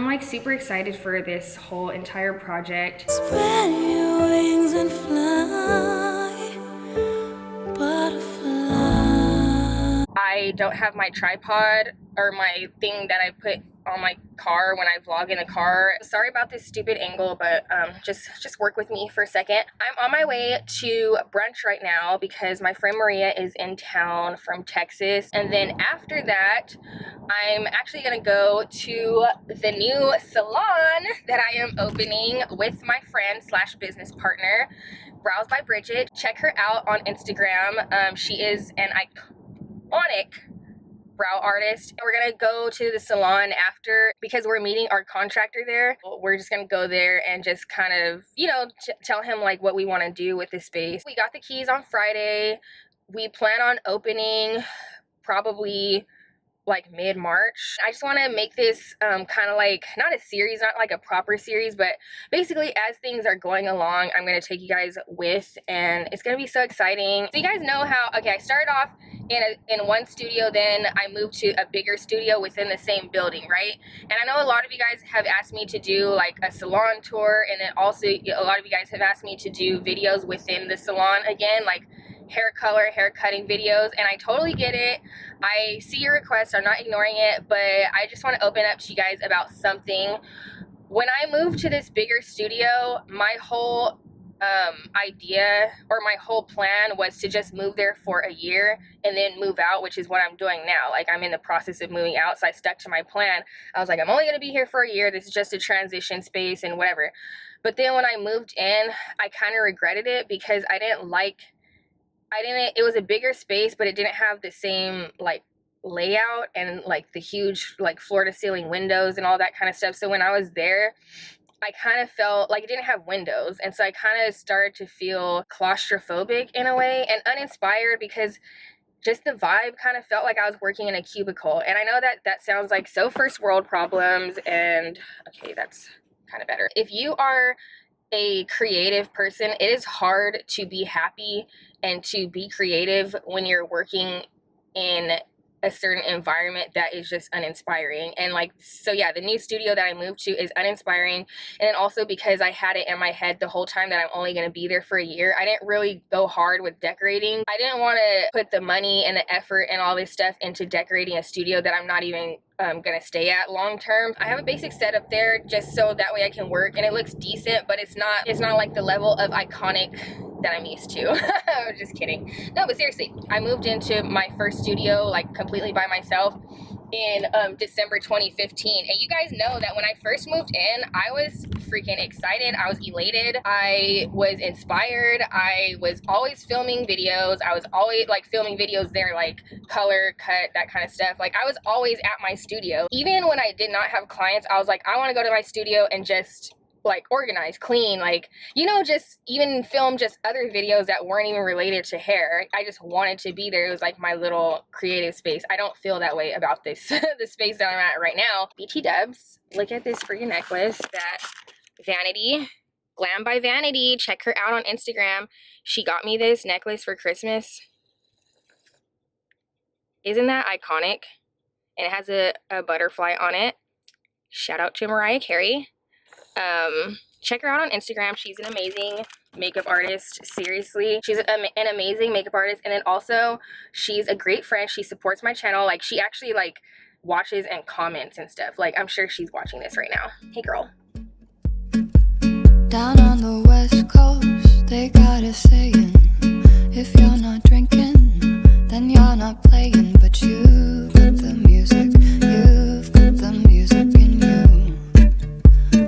I'm like super excited for this whole entire project. Spread your wings and fly, butterfly. I don't have my tripod or my thing that I put on my car when I vlog in the car. Sorry about this stupid angle, but just work with me for a second. I'm on my way to brunch right now because my friend Maria is in town from Texas, and then after that I'm actually gonna go to the new salon that I am opening with my friend slash business partner, Brows by Bridget. Check her out on Instagram. She is an iconic brow artist. We're gonna go to the salon after because we're meeting our contractor there. We're just gonna go there and just kind of, you know, tell him like what we want to do with this space. We got the keys on Friday. We plan on opening probably like mid-March. I just want to make this kind of like not a series, not like a proper series, but basically as things are going along, I'm going to take you guys with, and it's going to be so exciting. So you guys know how, okay, I started off in one studio, then I moved to a bigger studio within the same building, right? And I know a lot of you guys have asked me to do like a salon tour, and then also a lot of you guys have asked me to do videos within the salon again, like hair color, hair cutting videos, and I totally get it. I see your requests, I'm not ignoring it, but I just want to open up to you guys about something. When I moved to this bigger studio, my whole idea or my whole plan was to just move there for a year and then move out, which is what I'm doing now. Like, I'm in the process of moving out, so I stuck to my plan. I was like, I'm only going to be here for a year. This is just a transition space and whatever. But then when I moved in, I kind of regretted it because it was a bigger space, but it didn't have the same like layout and like the huge like floor to ceiling windows and all that kind of stuff. So when I was there, I kind of felt like it didn't have windows, and so I kind of started to feel claustrophobic in a way and uninspired because just the vibe kind of felt like I was working in a cubicle. And I know that that sounds like so first world problems, and okay, that's kind of better. If you are a creative person, it is hard to be happy and to be creative when you're working in a certain environment that is just uninspiring. And like, so yeah, the new studio that I moved to is uninspiring. And then also because I had it in my head the whole time that I'm only going to be there for a year, I didn't really go hard with decorating. I didn't want to put the money and the effort and all this stuff into decorating a studio that I'm not even gonna stay at long term. I have a basic setup there just so that way I can work, and it looks decent, but it's not like the level of iconic that I'm used to. I'm just kidding. No, but seriously, I moved into my first studio like completely by myself in December 2015, and you guys know that when I first moved in, I was freaking excited. I was elated. I was inspired. I was always filming videos. I was always like filming videos there, like color, cut, that kind of stuff. Like, I was always at my studio. Even when I did not have clients, I was like, I want to go to my studio and just like organize, clean, like, you know, just even film just other videos that weren't even related to hair. I just wanted to be there. It was like my little creative space. I don't feel that way about this the space that I'm at right now. BT Dubs, look at this freaking necklace that Vanity, Glam by Vanity, check her out on Instagram. She got me this necklace for Christmas. Isn't that iconic? And it has a butterfly on it. Shout out to Mariah Carey. Check her out on Instagram. She's an amazing makeup artist. Seriously, she's an amazing makeup artist, and then also she's a great friend. She supports my channel. Like, she actually like watches and comments and stuff. Like, I'm sure she's watching this right now. Hey girl. Down on the west coast, they got a saying, if you're not drinking, then you're not playing. But you've got the music, you've got the music in you,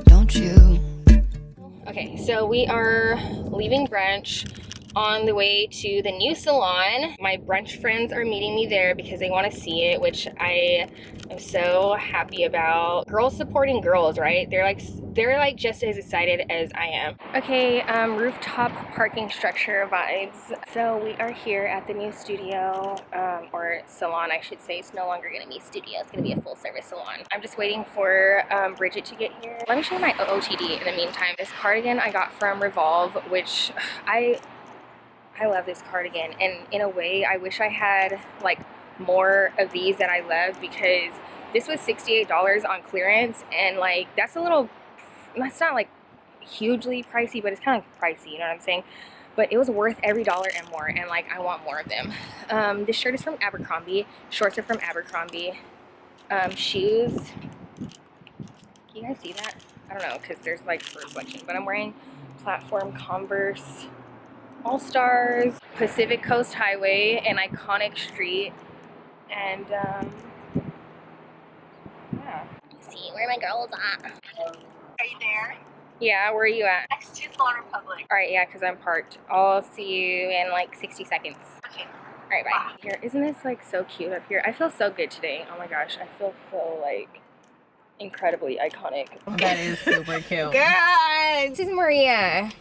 don't you? Okay, so we are leaving brunch on the way to the new salon. My brunch friends are meeting me there because they want to see it, which I am so happy about. Girls supporting girls, right? They're like just as excited as I am. Okay, rooftop parking structure vibes. So we are here at the new studio, or salon, I should say. It's no longer gonna be a studio, it's gonna be a full service salon. I'm just waiting for Bridget to get here. Let me show you my OOTD in the meantime. This cardigan I got from Revolve, which I love this cardigan, and in a way I wish I had like more of these that I love, because This was $68 on clearance, and like that's not like hugely pricey, but it's kind of pricey, you know what I'm saying? But it was worth every dollar and more, and like I want more of them. This shirt is from Abercrombie, shorts are from Abercrombie. Shoes, can you guys see that? I don't know, because there's like reflection, but I'm wearing platform Converse All Stars, Pacific Coast Highway, an iconic street, and yeah. Let's see where my girls at. Are you there? Yeah, where are you at? Next to Salon Republic. All right, yeah, because I'm parked. I'll see you in like 60 seconds. Okay. All right, bye. Wow. Here, isn't this like so cute up here? I feel so good today. Oh my gosh, I feel so like incredibly iconic. That is super cute. Girl, this is Maria.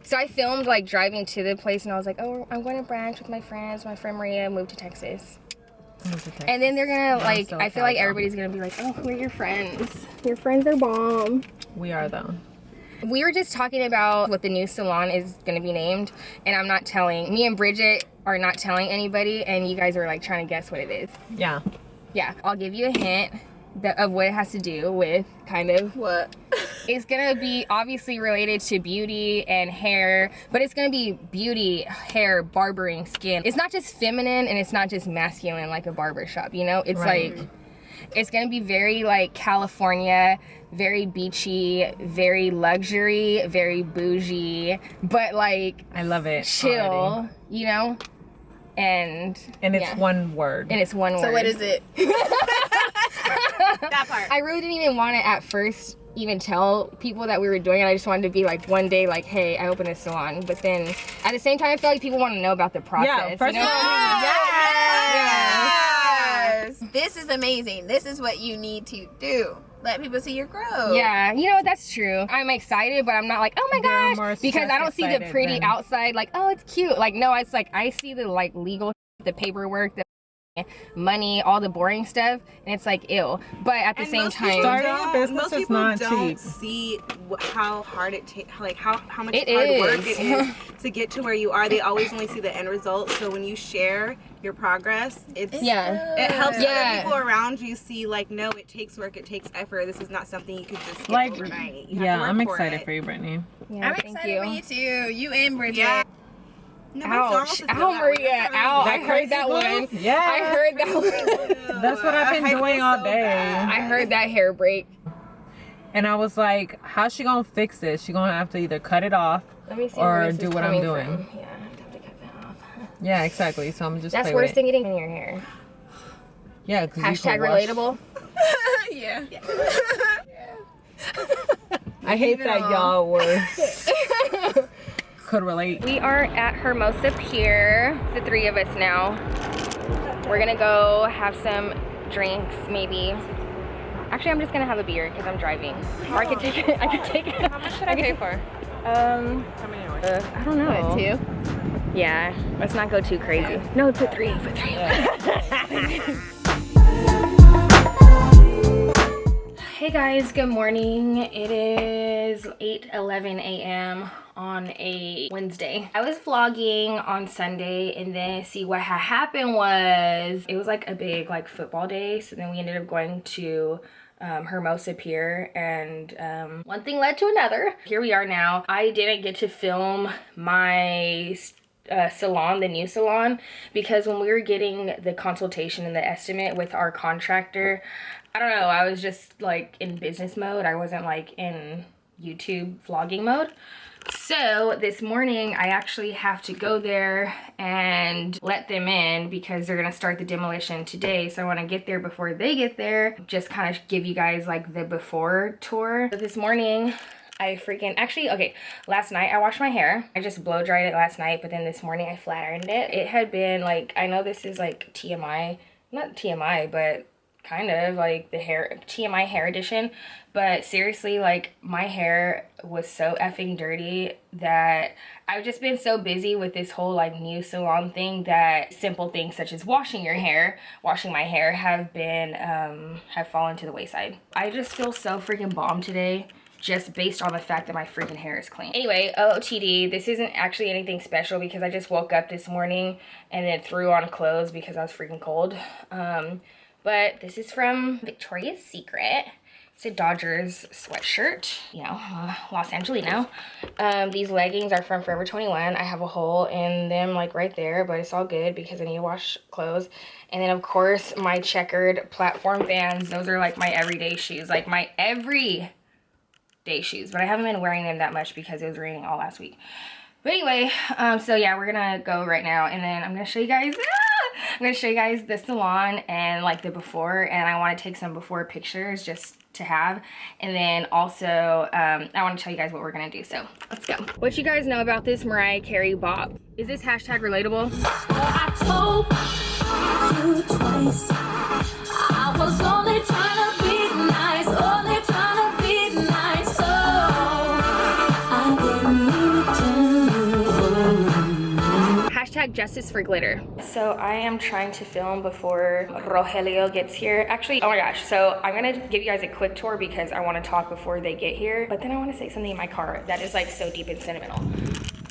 So I filmed like driving to the place, and I was like, oh, I'm going to Brunch with my friends. My friend Maria moved to Texas. And then they're gonna like, so I feel like everybody's gonna be like, oh, who are your friends? Your friends are bomb. We are though. We were just talking about what the new salon is gonna be named, and I'm not telling. Me and Bridget are not telling anybody, and you guys are like trying to guess what it is. Yeah. Yeah, I'll give you a hint of what it has to do with, kind of. What? It's gonna be obviously related to beauty and hair, but it's gonna be beauty, hair, barbering, skin. It's not just feminine, and it's not just masculine like a barber shop, you know? It's right. like, it's gonna be very like California, very beachy, very luxury, very bougie, but like I love it. chill, already. you know? And it's yeah. one word. And it's one word. So what is it? That part. I really didn't even want to at first even tell people that we were doing it. I just wanted to be like one day like, hey, I opened a salon. But then at the same time, I feel like people want to know about the process. Yeah, first you know? of all, Yes. This is amazing. This is what you need to do. Let people see your growth. Yeah, you know what, that's true. I'm excited, but I'm not like, oh my gosh, because I don't see the pretty outside, like, oh, it's cute. Like, no, it's like, I see the like legal, the paperwork, the money, all the boring stuff, and it's like, ew. But at the same time, starting a business is not cheap. Most people don't see how hard it takes, like how much It hard is. work it is to get to where you are. They always only see the end result. So when you share your progress, it helps other people around you see like, no, it takes work, it takes effort. This is not something you could just get overnight. You have to work I'm for excited it. for you, Brittney. yeah, I'm thank excited you. for you too. You and Bridget. Yeah. No, but it's normal Ouch. to feel Ow, that way. Maria. That's Ow. I That heard that crazy one. glue? Yeah. I heard that one. That's what I've been I doing feel all so day. bad. I heard that hair break. And I was like, how's she gonna fix this? She gonna have to either cut it off Let me see or where this do is what I'm coming doing. from. Yeah, I have to cut that off. Yeah, exactly. So I'm just That's play worse with than getting in your hair. Yeah, because Hashtag relatable. Yeah. I hate that y'all were could relate. We are at Hermosa Pier, the three of us now. We're gonna go have some drinks, maybe. Actually, I'm just gonna have a beer because I'm driving. Or I could take it. I could take it. How much should I pay for? How many hours? I don't know. 2? Yeah, let's not go too crazy. No, put 3. Put 3. Hey guys, good morning. It is 8:11 a.m. on a Wednesday. I was vlogging on Sunday, and then see what had happened was it was like a big like football day, so then we ended up going to Hermosa Pier, and one thing led to another. Here we are now. I didn't get to film my salon, the new salon, because when we were getting the consultation and the estimate with our contractor, I don't know, I was just like in business mode. I wasn't like in YouTube vlogging mode. So this morning I actually have to go there and let them in because they're gonna start the demolition today. So I want to get there before they get there, just kind of give you guys like the before tour. So this morning I okay, last night I washed my hair. I just blow dried it last night, but then this morning I flat ironed it. It had been like, I know this is like TMI, not TMI, but kind of like the TMI hair edition, but seriously, like my hair was so effing dirty that I've just been so busy with this whole like new salon thing that simple things such as washing my hair have fallen to the wayside. I just feel so freaking bomb today, just based on the fact that my freaking hair is clean. Anyway, OOTD, this isn't actually anything special because I just woke up this morning and then threw on clothes because I was freaking cold. But this is from Victoria's Secret. It's a Dodgers sweatshirt, you know, Los Angelino. These leggings are from Forever 21. I have a hole in them like right there, but it's all good because I need to wash clothes. And then of course my checkered platform Vans. Those are like my everyday shoes, like my everyday shoes, but I haven't been wearing them that much because it was raining all last week. But anyway, so yeah, we're gonna go right now, and then I'm gonna show you guys the salon and like the before, and I want to take some before pictures just to have, and then also I want to tell you guys what we're gonna do. So let's go. What you guys know about this Mariah Carey bop? Is this hashtag relatable? I told you twice. I was only trying to be nice, only trying to be nice. So I didn't mean to tell you. Hashtag justice for glitter. So I am trying to film before Rogelio gets here. Actually, oh my gosh, so I'm gonna give you guys a quick tour because I want to talk before they get here, but then I want to say something in my car that is like so deep and sentimental.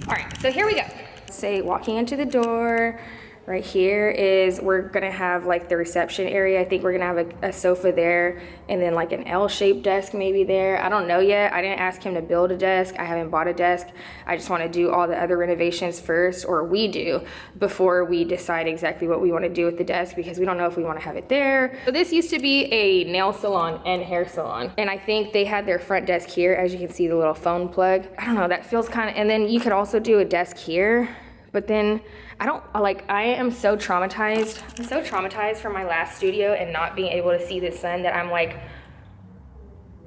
All right, so here we go. Say walking into the door, right here is, we're gonna have like the reception area. I think we're gonna have a sofa there, and then like an L-shaped desk maybe there. I don't know yet. I didn't ask him to build a desk. I haven't bought a desk. I just want to do all the other renovations first, or we do, before we decide exactly what we want to do with the desk, because we don't know if we want to have it there. So this used to be a nail salon and hair salon, and I think they had their front desk here. As you can see, the little phone plug. I don't know, that feels kind of, and then you could also do a desk here, but then I am so traumatized. I'm so traumatized from my last studio and not being able to see the sun that I'm like,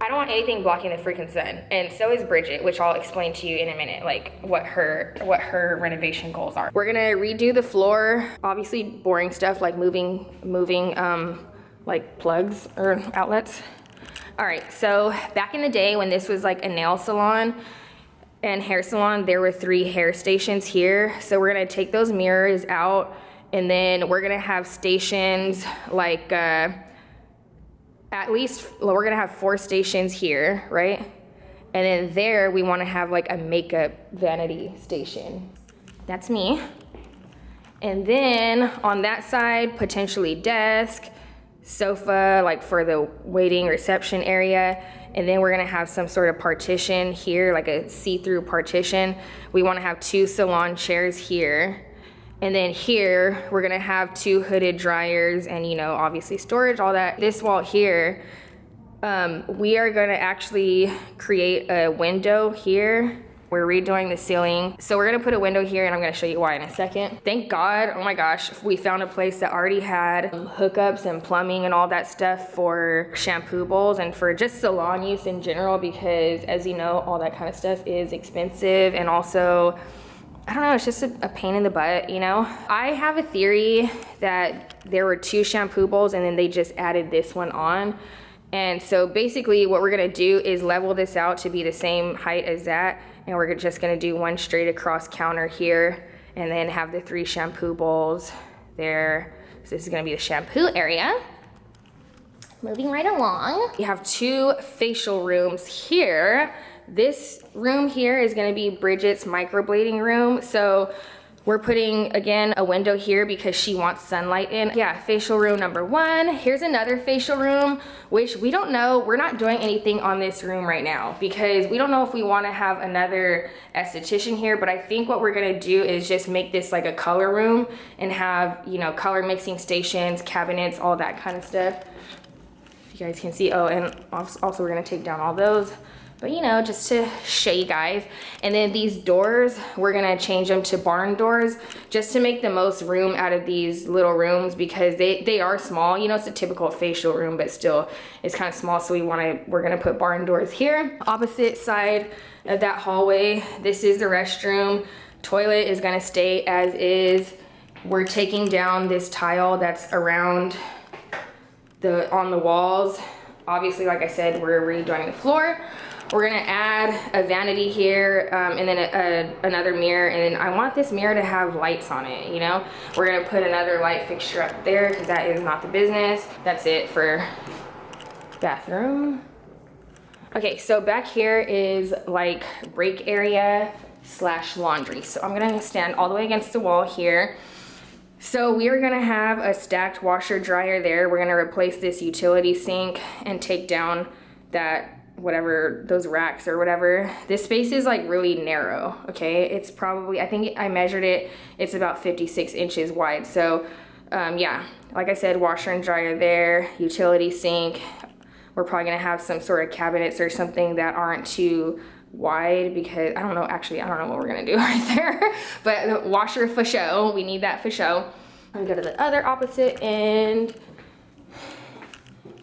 I don't want anything blocking the freaking sun. And so is Bridget, which I'll explain to you in a minute, like what her renovation goals are. We're gonna redo the floor. Obviously boring stuff like moving like plugs or outlets. All right, so back in the day when this was like a nail salon and hair salon, there were 3 hair stations here. So we're gonna take those mirrors out, and then we're gonna have stations like, at least, we're gonna have 4 stations here, right? And then there, we wanna have like a makeup vanity station. That's me. And then on that side, potentially desk, sofa, like for the waiting reception area. And then we're gonna have some sort of partition here, like a see-through partition. We wanna have 2 salon chairs here. And then here, we're gonna have 2 hooded dryers and, you know, obviously storage, all that. This wall here, we are gonna actually create a window here. We're redoing the ceiling. So we're gonna put a window here, and I'm gonna show you why in a second. Thank God, oh my gosh, we found a place that already had hookups and plumbing and all that stuff for shampoo bowls and for just salon use in general, because as you know, all that kind of stuff is expensive, and also, I don't know, it's just a pain in the butt, you know? I have a theory that there were 2 shampoo bowls and then they just added this one on. And so basically what we're gonna do is level this out to be the same height as that, and we're just gonna do 1 straight across counter here, and then have the 3 shampoo bowls there. So this is gonna be the shampoo area. Moving right along. We have 2 facial rooms here. This room here is gonna be Bridget's microblading room. So we're putting, again, a window here because she wants sunlight in. Yeah, facial room number 1. Here's another facial room, which we don't know. We're not doing anything on this room right now because we don't know if we want to have another esthetician here, but I think what we're gonna do is just make this like a color room and have, you know, color mixing stations, cabinets, all that kind of stuff. If you guys can see, oh, and also we're gonna take down all those. But you know, just to show you guys. And then these doors, we're gonna change them to barn doors just to make the most room out of these little rooms because they are small. You know, it's a typical facial room, but still it's kind of small. So we're gonna put barn doors here. Opposite side of that hallway, this is the restroom. Toilet is gonna stay as is. We're taking down this tile that's around on the walls. Obviously, like I said, we're redoing the floor. We're gonna add a vanity here and then another mirror, and then I want this mirror to have lights on it, you know? We're gonna put another light fixture up there because that is not the business. That's it for bathroom. Okay, so back here is like break area / laundry. So I'm gonna stand all the way against the wall here. So we are gonna have a stacked washer dryer there. We're gonna replace this utility sink and take down that, whatever, those racks or whatever. This space is like really narrow, okay? It's probably, I think I measured it, it's about 56 inches wide. So yeah, like I said, washer and dryer there, utility sink. We're probably gonna have some sort of cabinets or something that aren't too wide, because I don't know, actually, I don't know what we're gonna do right there. But the washer for show, we need that for show. I'm gonna go to the other opposite end.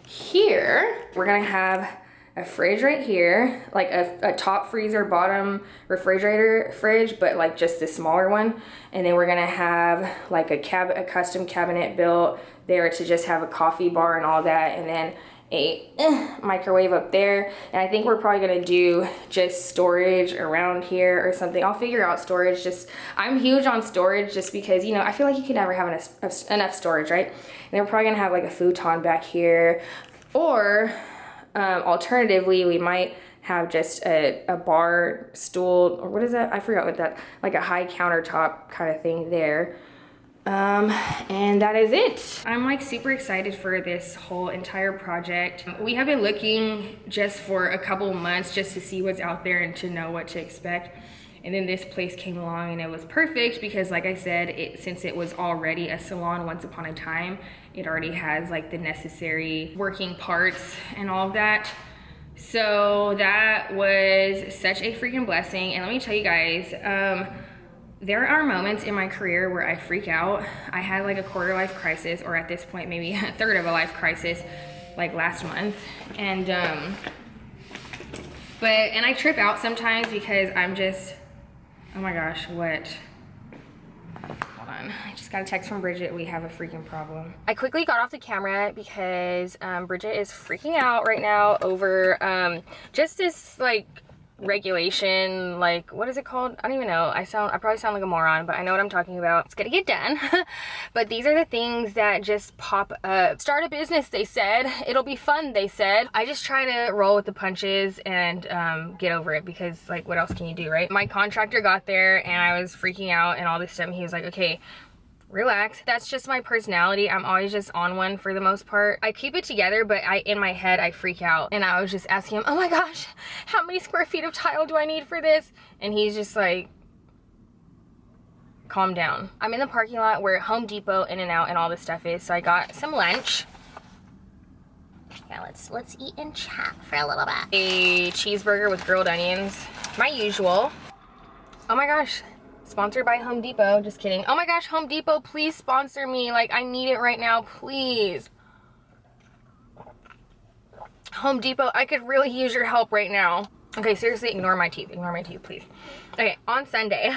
Here, we're gonna have a fridge right here, like a top freezer, bottom refrigerator fridge, but like just the smaller one. And then we're gonna have like a custom cabinet built there to just have a coffee bar and all that, and then a microwave up there. And I think we're probably gonna do just storage around here or something. I'll figure out storage. Just, I'm huge on storage just because, you know, I feel like you can never have enough storage, right? And then we're probably gonna have like a futon back here, or alternatively, we might have just a bar stool, or what is that? I forgot what that, like a high countertop kind of thing there. And that is it. I'm like super excited for this whole entire project. We have been looking just for a couple months just to see what's out there and to know what to expect. And then this place came along and it was perfect because, like I said, since it was already a salon once upon a time, it already has like the necessary working parts and all of that. So that was such a freaking blessing. And let me tell you guys, there are moments in my career where I freak out. I had like a quarter life crisis, or at this point maybe a third of a life crisis, like last month. And I trip out sometimes because I'm just, oh my gosh, what? Hold on, I just got a text from Bridget. We have a freaking problem. I quickly got off the camera because Bridget is freaking out right now over just this like regulation, like, what is it called? I don't even know. I probably sound like a moron, but I know what I'm talking about. It's gonna get done. But these are the things that just pop up. Start a business, they said. It'll be fun, they said. I just try to roll with the punches and get over it, because like, what else can you do, right? My contractor got there and I was freaking out and all this stuff, and he was like, okay, relax. That's just my personality. I'm always just on one for the most part. I keep it together, but in my head, I freak out. And I was just asking him, oh my gosh, how many square feet of tile do I need for this? And he's just like, calm down. I'm in the parking lot where Home Depot, In-N-Out, and all this stuff is. So I got some lunch. Yeah, let's eat and chat for a little bit. A cheeseburger with grilled onions. My usual. Oh my gosh. Sponsored by Home Depot. Just kidding. Oh my gosh, Home Depot, please sponsor me. Like, I need it right now, please. Home Depot, I could really use your help right now. Okay, seriously, ignore my teeth. Ignore my teeth, please. Okay, on Sunday,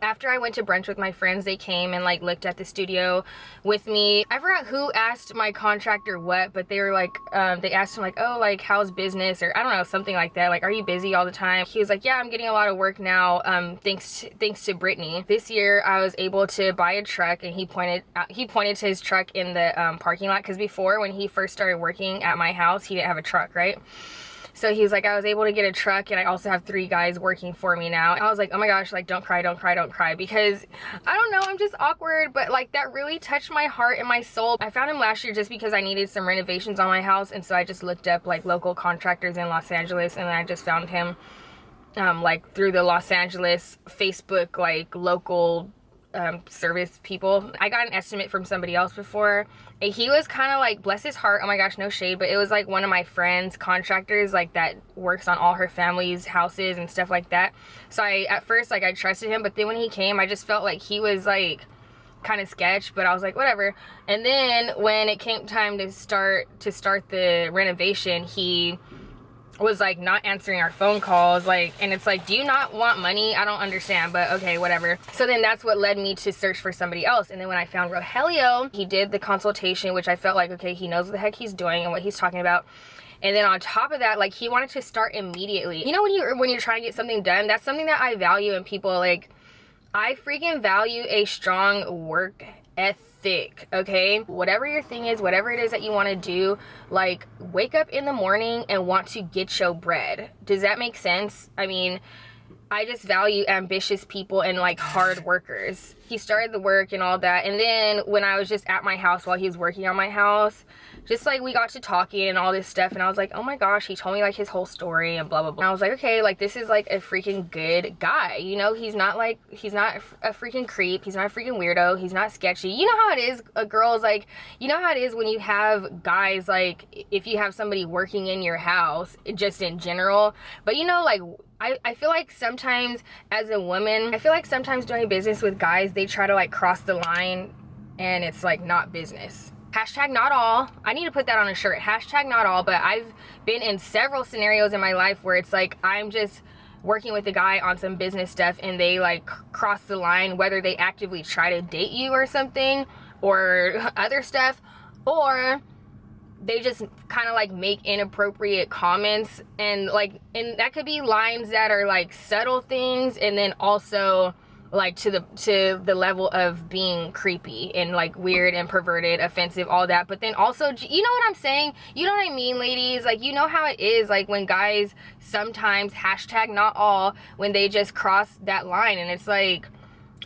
after I went to brunch with my friends, they came and like looked at the studio with me. I forgot who asked my contractor what, but they were like, they asked him like, oh, like, how's business? Or I don't know, something like that. Like, are you busy all the time? He was like, yeah, I'm getting a lot of work now, thanks to Brittney. This year I was able to buy a truck, and he pointed to his truck in the parking lot, because before, when he first started working at my house, he didn't have a truck, right? So he was like, I was able to get a truck, and I also have 3 guys working for me now. I was like, oh my gosh, like, don't cry, don't cry, don't cry, because I don't know, I'm just awkward, but like, that really touched my heart and my soul. I found him last year just because I needed some renovations on my house, and so I just looked up like local contractors in Los Angeles, and then I just found him like through the Los Angeles Facebook, like, local service people. I got an estimate from somebody else before. He was kind of like, bless his heart, oh my gosh, no shade, but it was like one of my friends' contractors, like, that works on all her family's houses and stuff like that. So at first, like, I trusted him, but then when he came, I just felt like he was like kind of sketch, but I was like, whatever. And then when it came time to start the renovation, he was like not answering our phone calls, like, and it's like, do you not want money? I don't understand, but okay, whatever. So then that's what led me to search for somebody else. And then when I found Rogelio, he did the consultation, which I felt like, okay, he knows what the heck he's doing and what he's talking about. And then on top of that, like, he wanted to start immediately. You know, when you're trying to get something done, that's something that I value in people. Like, I freaking value a strong work ethic, okay? Whatever your thing is, whatever it is that you want to do, like, wake up in the morning and want to get your bread. Does that make sense? I mean, I just value ambitious people and like hard workers. He started the work and all that, and then when I was just at my house while he was working on my house, just like we got to talking and all this stuff, and I was like, oh my gosh, he told me like his whole story and blah blah blah. And I was like, okay, like this is like a freaking good guy, you know? He's not a freaking creep, he's not a freaking weirdo, he's not sketchy. You know how it is, girls, like, you know how it is when you have guys, like if you have somebody working in your house, just in general. But you know, like I feel like sometimes as a woman, I feel like sometimes doing business with guys, they try to like cross the line and it's like not business. Hashtag not all. I need to put that on a shirt. Hashtag not all. But I've been in several scenarios in my life where it's like I'm just working with a guy on some business stuff and they like cross the line, whether they actively try to date you or something or other stuff, or they just kind of like make inappropriate comments, and that could be lines that are like subtle things, and then also like to the level of being creepy and like weird and perverted, offensive, all that. But then also, you know what I'm saying? You know what I mean, ladies? Like, you know how it is, like when guys sometimes, hashtag not all, when they just cross that line, and it's like,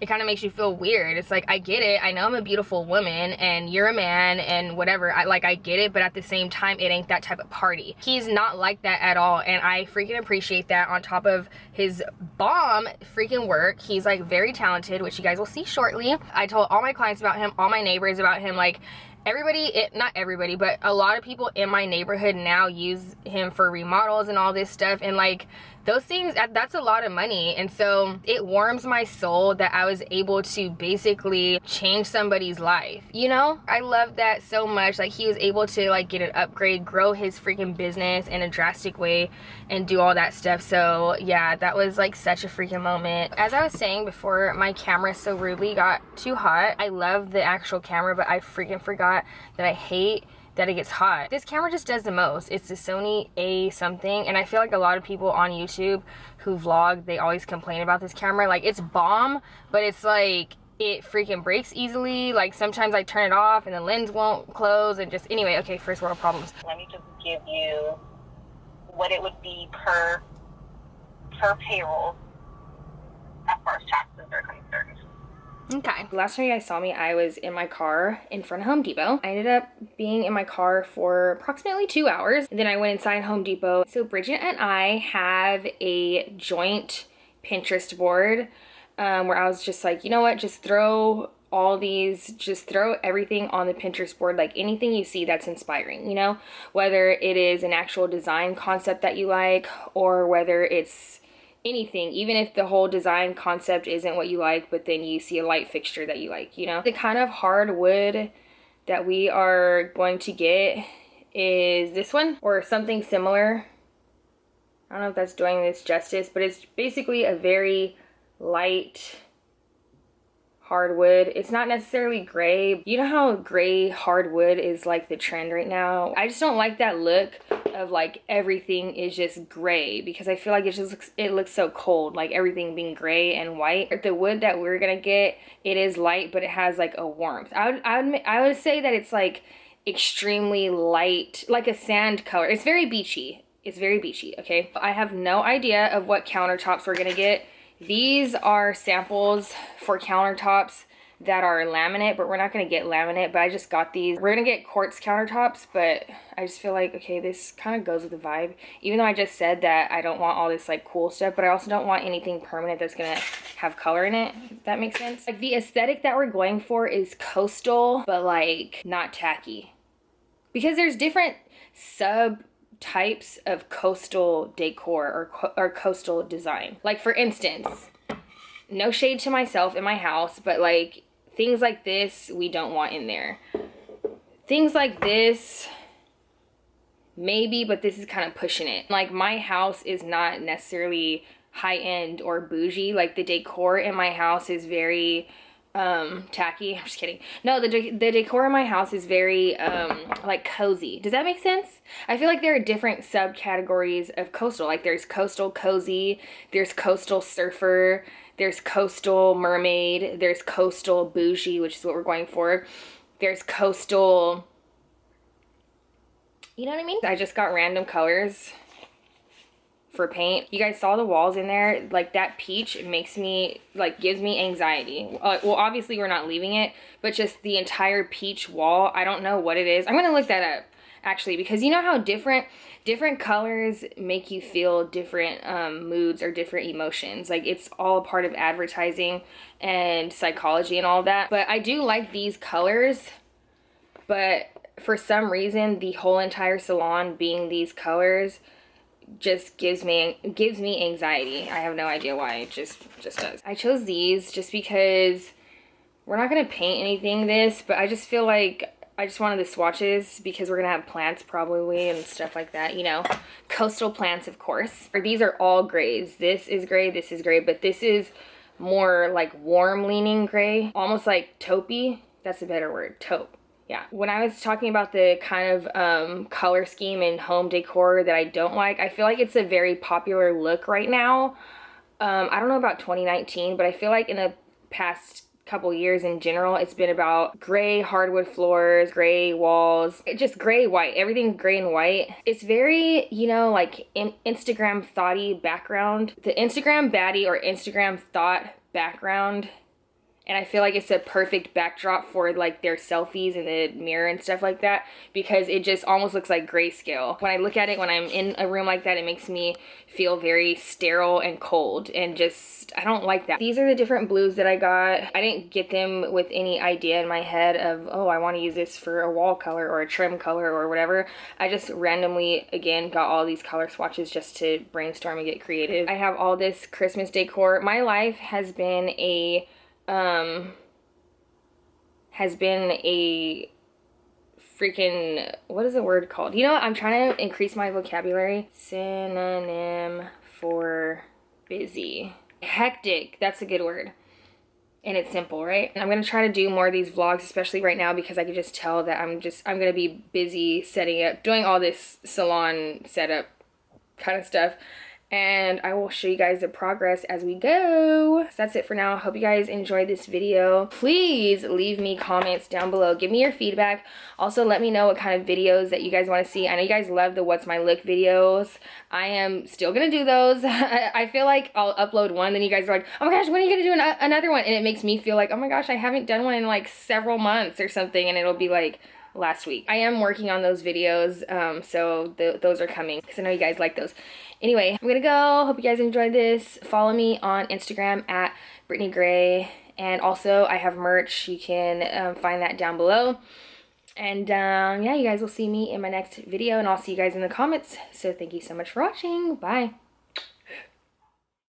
it kind of makes you feel weird. It's like, I get it. I know I'm a beautiful woman and you're a man and whatever. I get it, but at the same time, it ain't that type of party. He's not like that at all, and I freaking appreciate that. On top of his bomb freaking work, he's like very talented, which you guys will see shortly. I told all my clients about him, all my neighbors about him, like not everybody, but a lot of people in my neighborhood now use him for remodels and all this stuff, and like those things, that's a lot of money. And so it warms my soul that I was able to basically change somebody's life, you know? I love that so much. Like, he was able to like get an upgrade, grow his freaking business in a drastic way, and do all that stuff. So yeah, that was like such a freaking moment. As I was saying before, my camera so rudely got too hot. I love the actual camera, but I freaking forgot that I hate that it gets hot. This camera just does the most. It's the Sony A something, and I feel like a lot of people on YouTube who vlog, they always complain about this camera. Like, it's bomb, but it's like it freaking breaks easily. Like, sometimes I turn it off and the lens won't close, and just, anyway, okay, first world problems. Let me just give you what it would be per payroll as far as taxes are concerned. Okay. Last time you guys saw me, I was in my car in front of Home Depot. I ended up being in my car for approximately 2 hours. And then I went inside Home Depot. So Bridget and I have a joint Pinterest board where I was just like, you know what, just throw everything on the Pinterest board, like anything you see that's inspiring, you know, whether it is an actual design concept that you like, or whether it's anything, even if the whole design concept isn't what you like, but then you see a light fixture that you like, you know. The kind of hardwood that we are going to get is this one, or something similar. I don't know if that's doing this justice, but it's basically a very light hardwood. It's not necessarily gray. You know how gray hardwood is like the trend right now? I just don't like that look of like everything is just gray, because I feel like it looks so cold, like everything being gray and white. The wood that we're gonna get, it is light, but it has like a warmth. I would say that it's like extremely light, like a sand color. It's very beachy. It's very beachy, okay? I have no idea of what countertops we're gonna get. These are samples for countertops that are laminate, but we're not going to get laminate, but I just got these. We're going to get quartz countertops, but I just feel like, okay, this kind of goes with the vibe. Even though I just said that I don't want all this like cool stuff, but I also don't want anything permanent that's going to have color in it, if that makes sense. Like, the aesthetic that we're going for is coastal, but like not tacky. Because there's different types of coastal decor or coastal design. Like, for instance, no shade to myself in my house, but like things like this we don't want in there. Things like this maybe, but this is kind of pushing it. Like, my house is not necessarily high-end or bougie. Like, the decor in my house is very tacky. I'm just kidding. No, the decor in my house is very like cozy. Does that make sense? I feel like there are different subcategories of coastal. Like, there's coastal cozy, there's coastal surfer, there's coastal mermaid, there's coastal bougie, which is what we're going for. There's coastal, you know what I mean? I just got random colors for paint. You guys saw the walls in there, like that peach makes me, like, gives me anxiety. Well, obviously we're not leaving it, but just the entire peach wall, I don't know what it is. I'm gonna look that up actually, because you know how different colors make you feel different moods or different emotions. Like, it's all a part of advertising and psychology and all that. But I do like these colors, but for some reason the whole entire salon being these colors just gives me anxiety. I have no idea why. It just does. I chose these just because we're not gonna paint anything this, but I just feel like I just wanted the swatches because we're gonna have plants probably and stuff like that, you know, coastal plants, of course. These are all grays. This is gray, this is gray, but this is more like warm leaning gray, almost like taupey. That's a better word, taupe. Yeah, when I was talking about the kind of color scheme and home decor that I don't like, I feel like it's a very popular look right now. I don't know about 2019, but I feel like in the past couple years in general, it's been about gray hardwood floors, gray walls, just gray, white, everything's gray and white. It's very, you know, like Instagram thoughty background, the Instagram baddie or Instagram thought background. And I feel like it's a perfect backdrop for like their selfies in the mirror and stuff like that, because it just almost looks like grayscale. When I look at it, when I'm in a room like that, it makes me feel very sterile and cold, and just, I don't like that. These are the different blues that I got. I didn't get them with any idea in my head of, oh, I want to use this for a wall color or a trim color or whatever. I just randomly, again, got all these color swatches just to brainstorm and get creative. I have all this Christmas decor. My life has been a freaking, what is the word called? You know what? I'm trying to increase my vocabulary. Synonym for busy. Hectic. That's a good word. And it's simple, right? And I'm going to try to do more of these vlogs, especially right now, because I can just tell that I'm going to be busy setting up, doing all this salon setup kind of stuff. And I will show you guys the progress as we go. So that's it for now. Hope you guys enjoyed this video. Please leave me comments down below. Give me your feedback. Also, let me know what kind of videos that you guys want to see. I know you guys love the What's My Look videos. I am still going to do those. I feel like I'll upload one, then you guys are like, oh my gosh, when are you going to do another one? And it makes me feel like, oh my gosh, I haven't done one in like several months or something. And it'll be like last week. I am working on those videos, so those are coming because I know you guys like those. Anyway, I'm gonna go. Hope you guys enjoyed this. Follow me on Instagram at Brittney Gray, and also I have merch. You can find that down below. And yeah, you guys will see me in my next video, and I'll see you guys in the comments. So thank you so much for watching. Bye.